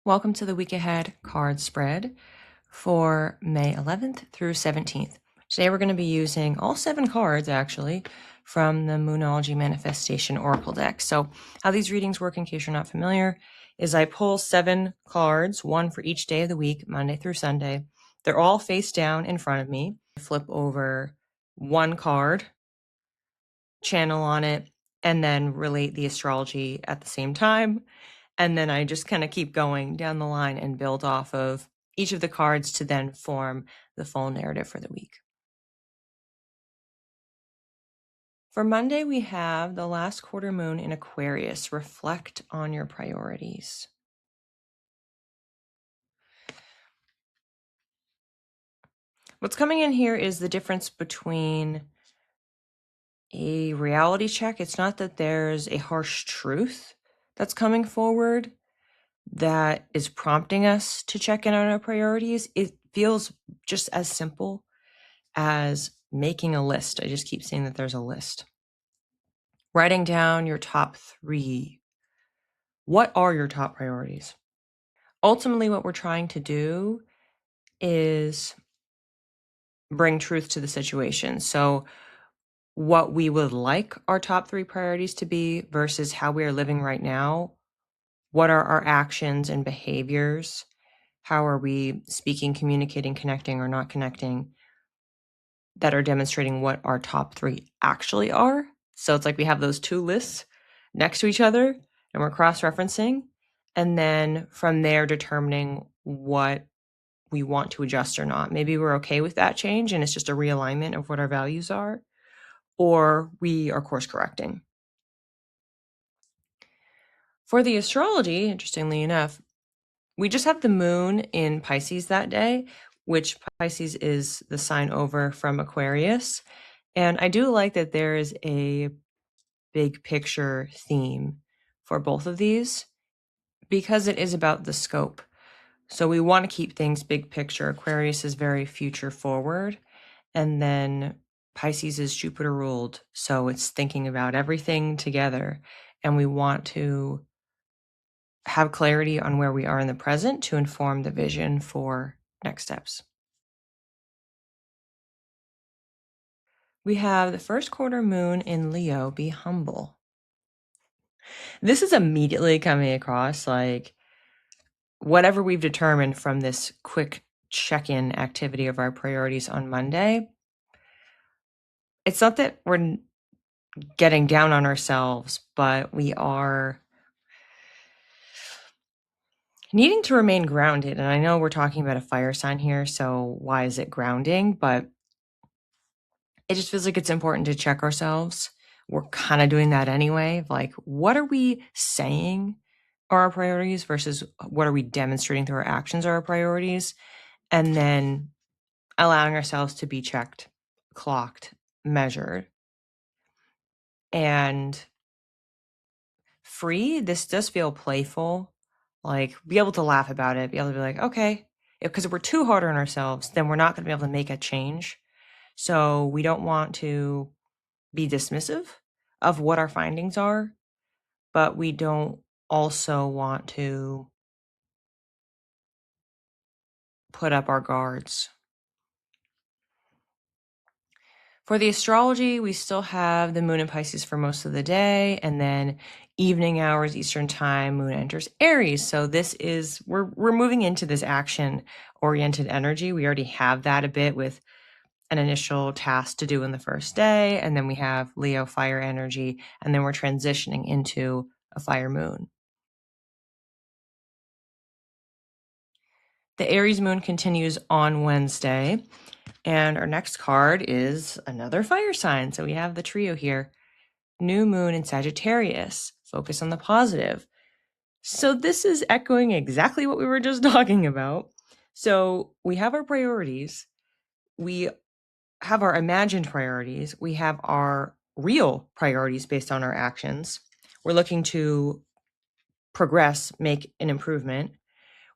Welcome to the week ahead card spread for May 11th through 17th. Today we're going to be using all 7 cards actually from the Moonology Manifestation Oracle Deck. So how these readings work, in case you're not familiar, is I pull 7 cards, one for each day of the week, Monday through Sunday. They're all face down in front of me. I flip over one card, channel on it, and then relate the astrology at the same time. And then I just kind of keep going down the line and build off of each of the cards to then form the full narrative for the week. For Monday, we have the last quarter moon in Aquarius. Reflect on your priorities. What's coming in here is the difference between a reality check. It's not that there's a harsh truth that's coming forward that is prompting us to check in on our priorities. It feels just as simple as making a list. I just keep saying that there's a list. Writing down your top 3. What are your top priorities? Ultimately, what we're trying to do is bring truth to the situation. So what we would like our top 3 priorities to be versus how we are living right now. What are our actions and behaviors? How are we speaking, communicating, connecting, or not connecting that are demonstrating what our top 3 actually are? So it's like we have those 2 lists next to each other and we're cross-referencing. And then from there, determining what we want to adjust or not. Maybe we're okay with that change and it's just a realignment of what our values are, or we are course correcting. For the astrology, interestingly enough, we just have the moon in Pisces that day, which Pisces is the sign over from Aquarius. And I do like that there is a big picture theme for both of these because it is about the scope. So we want to keep things big picture. Aquarius is very future forward. And then Pisces is Jupiter ruled. So it's thinking about everything together. And we want to have clarity on where we are in the present to inform the vision for next steps. We have the first quarter moon in Leo, be humble. This is immediately coming across like whatever we've determined from this quick check-in activity of our priorities on Monday. It's not that we're getting down on ourselves, but we are needing to remain grounded. And I know we're talking about a fire sign here, so why is it grounding? But it just feels like it's important to check ourselves. We're kind of doing that anyway. Like, what are we saying are our priorities versus what are we demonstrating through our actions are our priorities? And then allowing ourselves to be checked, clocked, measured, and free. This does feel playful, like be able to laugh about it, be able to be like, okay, because if we're too hard on ourselves, then we're not going to be able to make a change. So we don't want to be dismissive of what our findings are, but we don't also want to put up our guards. For the astrology, we still have the moon in Pisces for most of the day, and then evening hours Eastern time, moon enters Aries. So this is, we're moving into this action-oriented energy. We already have that a bit with an initial task to do in the first day, and then we have Leo fire energy, and then we're transitioning into a fire moon. The Aries moon continues on Wednesday, and our next card is another fire sign. So we have the trio here. New moon in Sagittarius. Focus on the positive. So this is echoing exactly what we were just talking about. So we have our priorities. We have our imagined priorities. We have our real priorities based on our actions. We're looking to progress, make an improvement.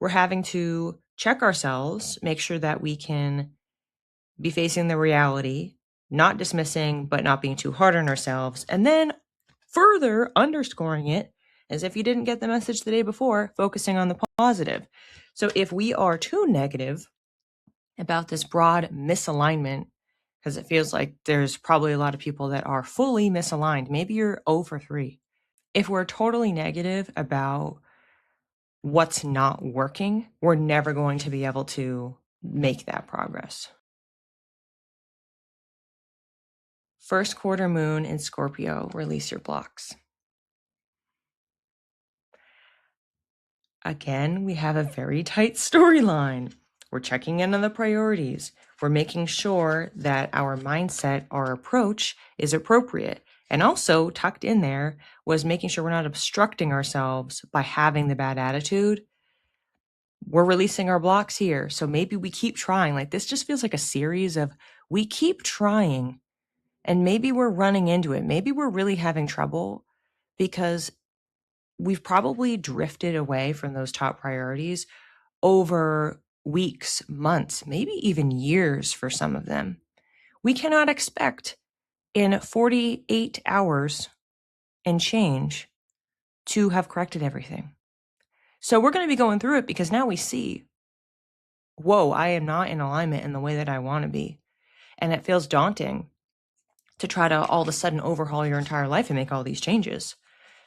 We're having to check ourselves, make sure that we can be facing the reality, not dismissing, but not being too hard on ourselves, and then further underscoring it as if you didn't get the message the day before, focusing on the positive. So if we are too negative about this broad misalignment, because it feels like there's probably a lot of people that are fully misaligned. Maybe you're 0 for 3. If we're totally negative about what's not working, we're never going to be able to make that progress. First quarter moon in Scorpio, release your blocks. Again, we have a very tight storyline. We're checking in on the priorities. We're making sure that our mindset, our approach is appropriate. And also tucked in there was making sure we're not obstructing ourselves by having the bad attitude. We're releasing our blocks here. So maybe we keep trying. Like this just feels like a series of we keep trying and maybe we're running into it. Maybe we're really having trouble because we've probably drifted away from those top priorities over weeks, months, maybe even years for some of them. We cannot expect in 48 hours and change to have corrected everything. So we're going to be going through it because now we see, whoa, I am not in alignment in the way that I want to be. And it feels daunting to try to all of a sudden overhaul your entire life and make all these changes.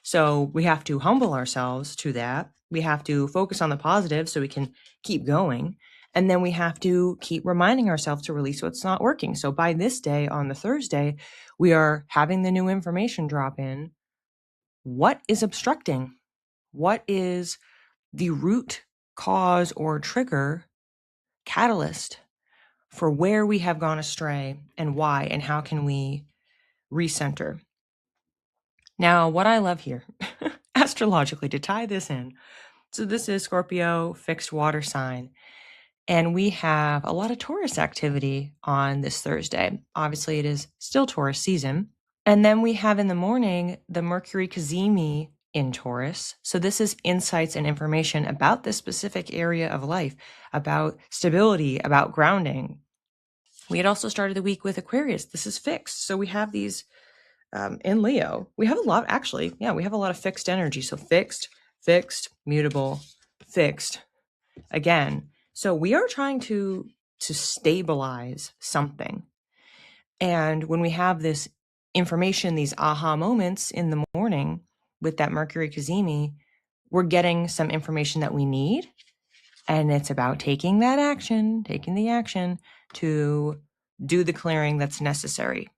So we have to humble ourselves to that. We have to focus on the positive so we can keep going. And then we have to keep reminding ourselves to release what's not working. So by this day, on the Thursday, we are having the new information drop in. What is obstructing? What is the root cause or trigger catalyst for where we have gone astray and why, and how can we recenter? Now, what I love here, astrologically, to tie this in. So this is Scorpio, fixed water sign. And we have a lot of Taurus activity on this Thursday. Obviously, it is still Taurus season. And then we have in the morning the Mercury Cazimi in Taurus. So this is insights and information about this specific area of life, about stability, about grounding. We had also started the week with Aquarius. This is fixed. So we have these in Leo. We have a lot, actually. Yeah, we have a lot of fixed energy. So fixed, mutable, fixed again. So we are trying to stabilize something. And when we have this information, these aha moments in the morning with that Mercury Cazimi, we're getting some information that we need. And it's about taking that action, taking the action to do the clearing that's necessary.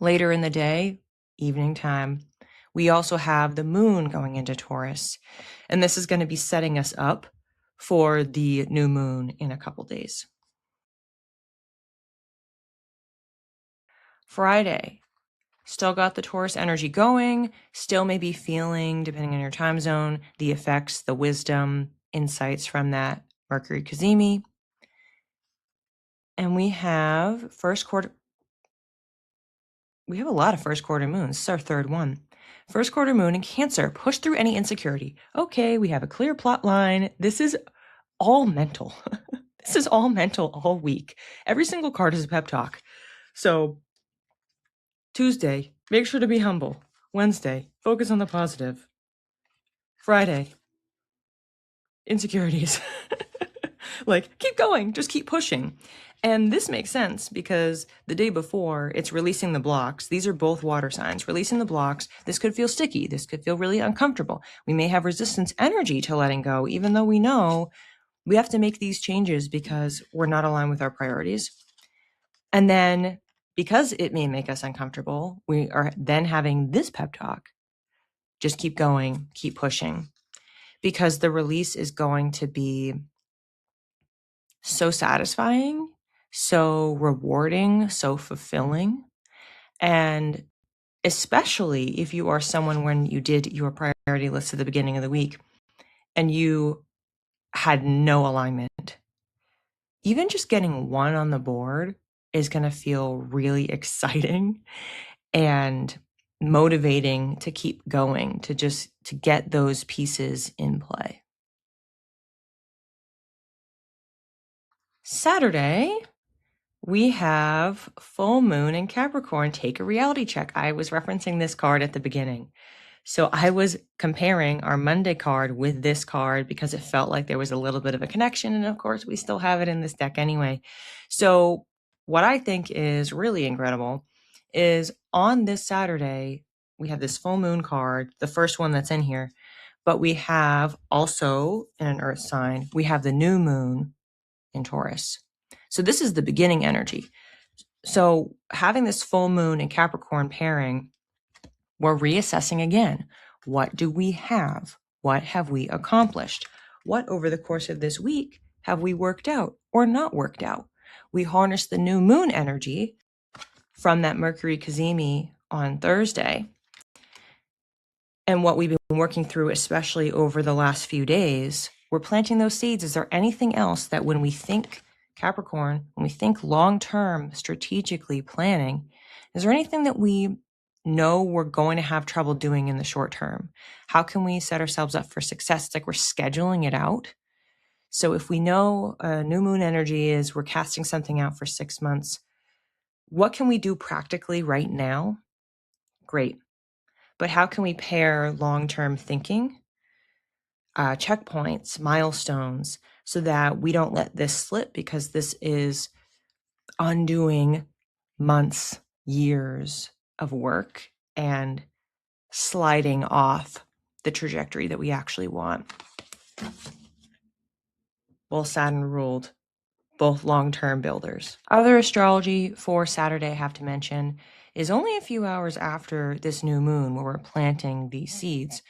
Later in the day, evening time, we also have the moon going into Taurus. And this is going to be setting us up for the new moon in a couple days. Friday, still got the Taurus energy going, still maybe feeling, depending on your time zone, the effects, the wisdom, insights from that Mercury Cazimi. And we have first quarter. We have a lot of first quarter moons. This is our third one. First quarter moon in Cancer. Push through any insecurity. Okay, we have a clear plot line. This is all mental. This is all mental all week. Every single card is a pep talk. So Tuesday, make sure to be humble. Wednesday, focus on the positive. Friday, insecurities. Like, keep going, just keep pushing. And this makes sense because the day before, it's releasing the blocks. These are both water signs. Releasing the blocks, this could feel sticky. This could feel really uncomfortable. We may have resistance energy to letting go, even though we know we have to make these changes because we're not aligned with our priorities. And then because it may make us uncomfortable, we are then having this pep talk. Just keep going, keep pushing, because the release is going to be so satisfying, so rewarding, so fulfilling. And especially if you are someone when you did your priority list at the beginning of the week and you had no alignment, even just getting one on the board is going to feel really exciting and motivating to keep going, to get those pieces in play. Saturday, we have full moon in Capricorn. Take a reality check. I was referencing this card at the beginning. So I was comparing our Monday card with this card because it felt like there was a little bit of a connection. And of course, we still have it in this deck anyway. So what I think is really incredible is on this Saturday, we have this full moon card, the first one that's in here, but we have also in an earth sign, we have the new moon in Taurus. So this is the beginning energy. So having this full moon in Capricorn pairing, we're reassessing again. What do we have? What have we accomplished? What over the course of this week have we worked out or not worked out? We harness the new moon energy from that Mercury Cazimi on Thursday. And what we've been working through, especially over the last few days, we're planting those seeds. Is there anything else that when we think Capricorn, when we think long-term strategically planning, is there anything that we know we're going to have trouble doing in the short term? How can we set ourselves up for success? It's like we're scheduling it out. So if we know new moon energy is we're casting something out for 6 months, what can we do practically right now? Great. But how can we pair long-term thinking, checkpoints, milestones, so that we don't let this slip, because this is undoing months, years of work and sliding off the trajectory that we actually want. Well, Saturn ruled both long-term builders. Other astrology for Saturday, I have to mention, is only a few hours after this new moon where we're planting these seeds.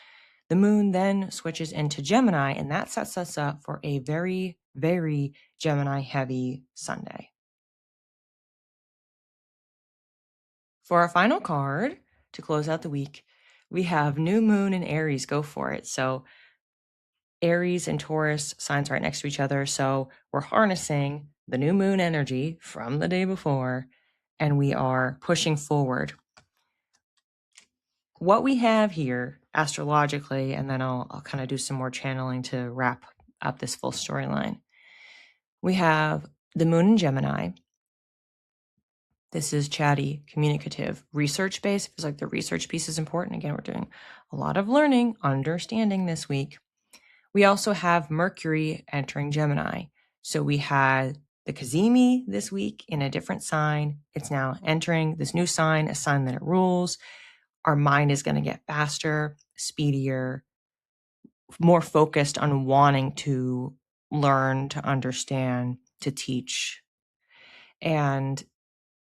The moon then switches into Gemini, and that sets us up for a very, very Gemini-heavy Sunday. For our final card to close out the week, we have new moon in Aries. Go for it. So Aries and Taurus signs right next to each other. So we're harnessing the new moon energy from the day before, and we are pushing forward. What we have here astrologically, and then I'll kind of do some more channeling to wrap up this full storyline. We have the moon in Gemini. This is chatty, communicative, research-based. Feels like the research piece is important. Again, we're doing a lot of learning, understanding this week. We also have Mercury entering Gemini. So we had the Cazimi this week in a different sign. It's now entering this new sign, a sign that it rules. Our mind is going to get faster, speedier, more focused on wanting to learn, to understand, to teach. And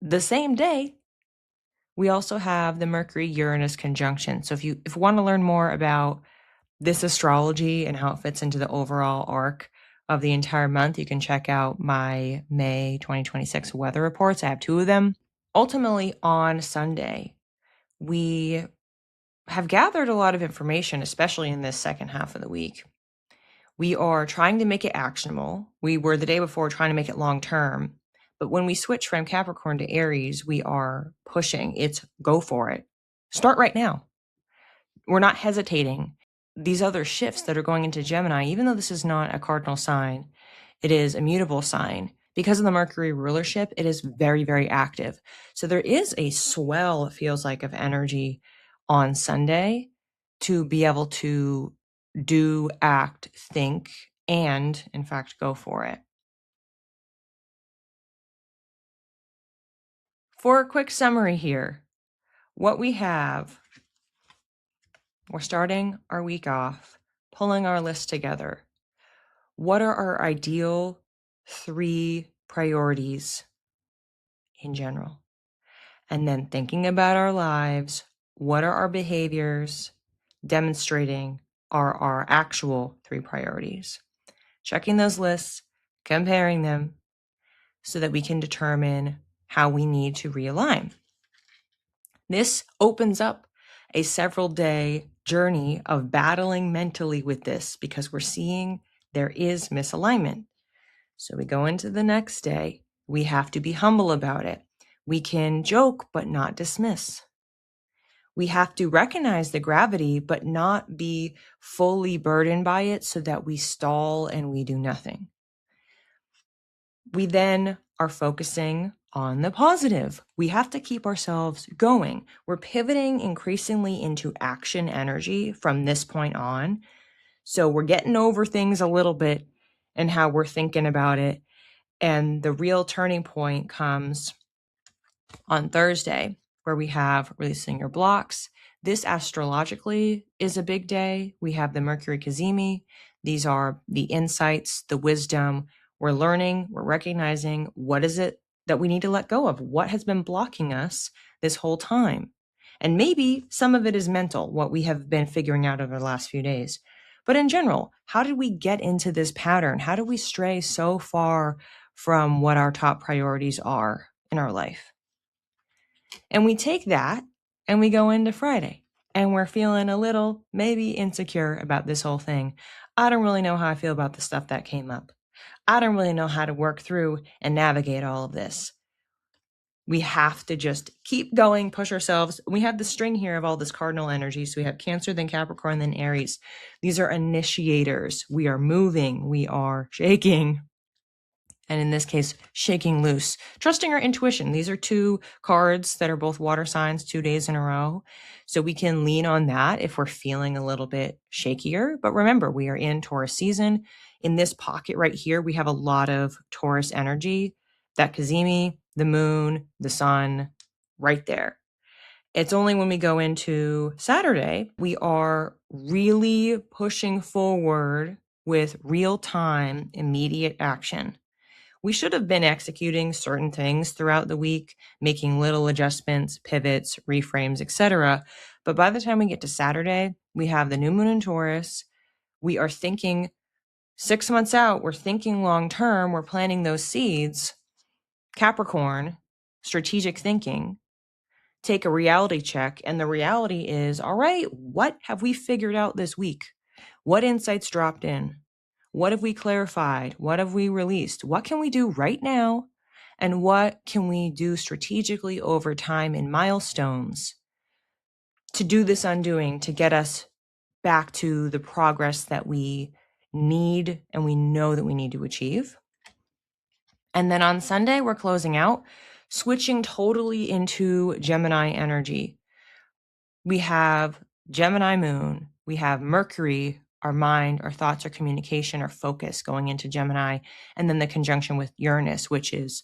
the same day, we also have the Mercury-Uranus conjunction. So if you want to learn more about this astrology and how it fits into the overall arc of the entire month, you can check out my May 2026 weather reports. I have 2 of them. Ultimately, on Sunday, we have gathered a lot of information, especially in this second half of the week. We are trying to make it actionable. We were the day before trying to make it long term. But when we switch from Capricorn to Aries, we are pushing. It's go for it. Start right now. We're not hesitating. These other shifts that are going into Gemini, even though this is not a cardinal sign, it is a mutable sign. Because of the Mercury rulership, it is very, very active. So there is a swell, it feels like, of energy on Sunday to be able to do, act, think, and in fact, go for it. For a quick summary here, what we have, we're starting our week off, pulling our list together. What are our ideal 3 priorities in general? And then thinking about our lives, what are our behaviors demonstrating are our actual 3 priorities? Checking those lists, comparing them, so that we can determine how we need to realign. This opens up a several-day journey of battling mentally with this, because we're seeing there is misalignment. So we go into the next day. We have to be humble about it. We can joke, but not dismiss. We have to recognize the gravity, but not be fully burdened by it so that we stall and we do nothing. We then are focusing on the positive. We have to keep ourselves going. We're pivoting increasingly into action energy from this point on. So we're getting over things a little bit and how we're thinking about it. And the real turning point comes on Thursday, where we have releasing your blocks. This astrologically is a big day. We have the Mercury Cazimi. These are the insights, the wisdom. We're learning, we're recognizing what is it that we need to let go of? What has been blocking us this whole time? And maybe some of it is mental, what we have been figuring out over the last few days. But in general, how did we get into this pattern? How do we stray so far from what our top priorities are in our life? And we take that and we go into Friday and we're feeling a little maybe insecure about this whole thing. I don't really know how I feel about the stuff that came up. I don't really know how to work through and navigate all of this. We have to just keep going, push ourselves. We have the string here of all this cardinal energy. So we have Cancer, then Capricorn, then Aries. These are initiators. We are moving. We are shaking. And in this case, shaking loose, trusting our intuition. These are two cards that are both water signs 2 days in a row. So we can lean on that if we're feeling a little bit shakier. But remember, we are in Taurus season. In this pocket right here, we have a lot of Taurus energy, that Cazimi, the moon, the sun, right there. It's only when we go into Saturday, we are really pushing forward with real time, immediate action. We should have been executing certain things throughout the week, making little adjustments, pivots, reframes, etc. But by the time we get to Saturday, we have the new moon in Taurus. We are thinking 6 months out. We're thinking long term. We're planting those seeds. Capricorn, strategic thinking. Take a reality check. And the reality is, all right, what have we figured out this week? What insights dropped in? What have we clarified? What have we released? What can we do right now? And what can we do strategically over time in milestones to do this undoing, to get us back to the progress that we need and we know that we need to achieve? And then on Sunday, we're closing out, switching totally into Gemini energy. We have Gemini moon, we have Mercury, our mind, our thoughts, our communication, our focus going into Gemini, and then the conjunction with Uranus, which is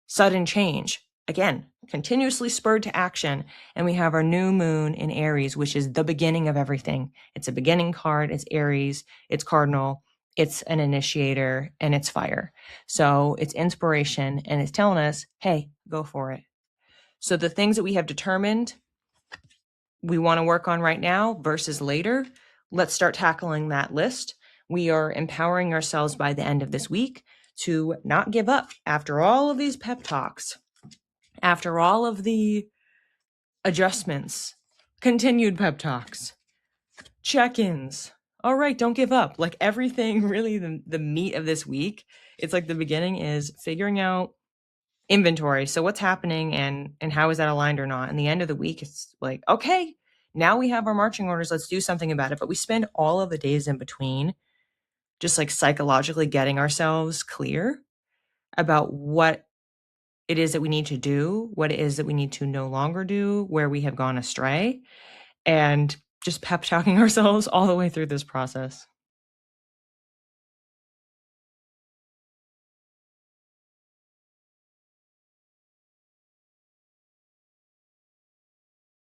sudden change. Again, continuously spurred to action. And we have our new moon in Aries, which is the beginning of everything. It's a beginning card. It's Aries. It's cardinal. It's an initiator and it's fire. So it's inspiration and it's telling us, hey, go for it. So the things that we have determined we want to work on right now versus later, let's start tackling that list. We are empowering ourselves by the end of this week to not give up after all of these pep talks, after all of the adjustments, continued pep talks, check-ins. All right, don't give up. Like everything, really, the meat of this week, it's like the beginning is figuring out inventory. So what's happening and how is that aligned or not? And the end of the week, it's like, okay, now we have our marching orders. Let's do something about it. But we spend all of the days in between just like psychologically getting ourselves clear about what it is that we need to do, what it is that we need to no longer do, where we have gone astray, and just pep talking ourselves all the way through this process.